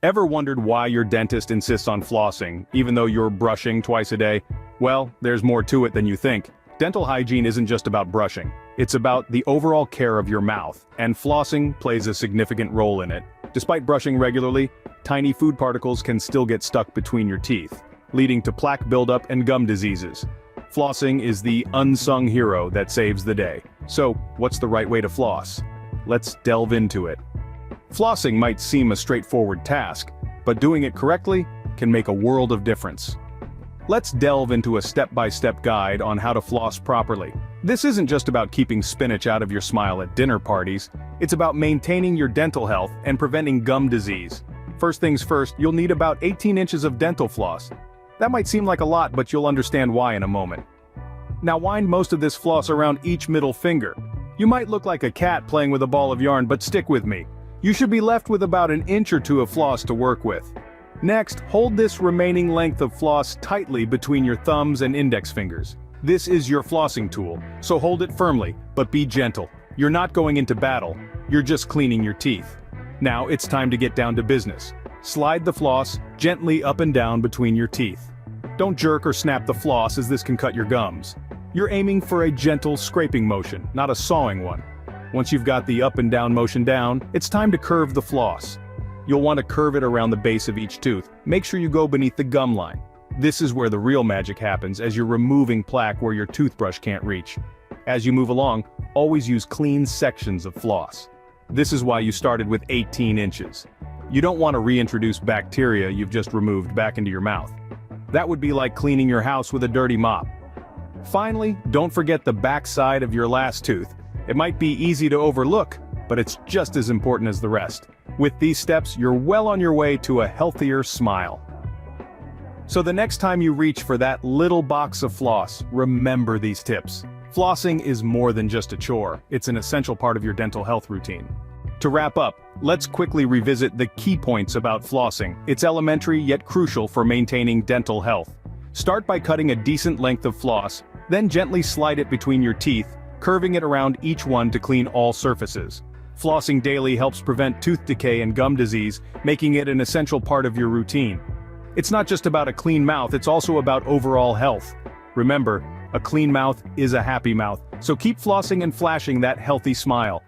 Ever wondered why your dentist insists on flossing, even though you're brushing twice a day? Well, there's more to it than you think. Dental hygiene isn't just about brushing. It's about the overall care of your mouth, and flossing plays a significant role in it. Despite brushing regularly, tiny food particles can still get stuck between your teeth, leading to plaque buildup and gum diseases. Flossing is the unsung hero that saves the day. So, what's the right way to floss? Let's delve into it. Flossing might seem a straightforward task, but doing it correctly can make a world of difference. Let's delve into a step-by-step guide on how to floss properly. This isn't just about keeping spinach out of your smile at dinner parties, it's about maintaining your dental health and preventing gum disease. First things first, you'll need about 18 inches of dental floss. That might seem like a lot, but you'll understand why in a moment. Now wind most of this floss around each middle finger. You might look like a cat playing with a ball of yarn, but stick with me. You should be left with about an inch or two of floss to work with. Next, hold this remaining length of floss tightly between your thumbs and index fingers. This is your flossing tool, so hold it firmly, but be gentle. You're not going into battle, you're just cleaning your teeth. Now it's time to get down to business. Slide the floss gently up and down between your teeth. Don't jerk or snap the floss, as this can cut your gums. You're aiming for a gentle scraping motion, not a sawing one. Once you've got the up and down motion down, it's time to curve the floss. You'll want to curve it around the base of each tooth. Make sure you go beneath the gum line. This is where the real magic happens, as you're removing plaque where your toothbrush can't reach. As you move along, always use clean sections of floss. This is why you started with 18 inches. You don't want to reintroduce bacteria you've just removed back into your mouth. That would be like cleaning your house with a dirty mop. Finally, don't forget the back side of your last tooth. It might be easy to overlook, but it's just as important as the rest. With these steps, you're well on your way to a healthier smile. So the next time you reach for that little box of floss, remember these tips. Flossing is more than just a chore, it's an essential part of your dental health routine. To wrap up, let's quickly revisit the key points about flossing. It's elementary yet crucial for maintaining dental health. Start by cutting a decent length of floss, then gently slide it between your teeth, curving it around each one to clean all surfaces. Flossing daily helps prevent tooth decay and gum disease, making it an essential part of your routine. It's not just about a clean mouth, it's also about overall health. Remember, a clean mouth is a happy mouth, so keep flossing and flashing that healthy smile.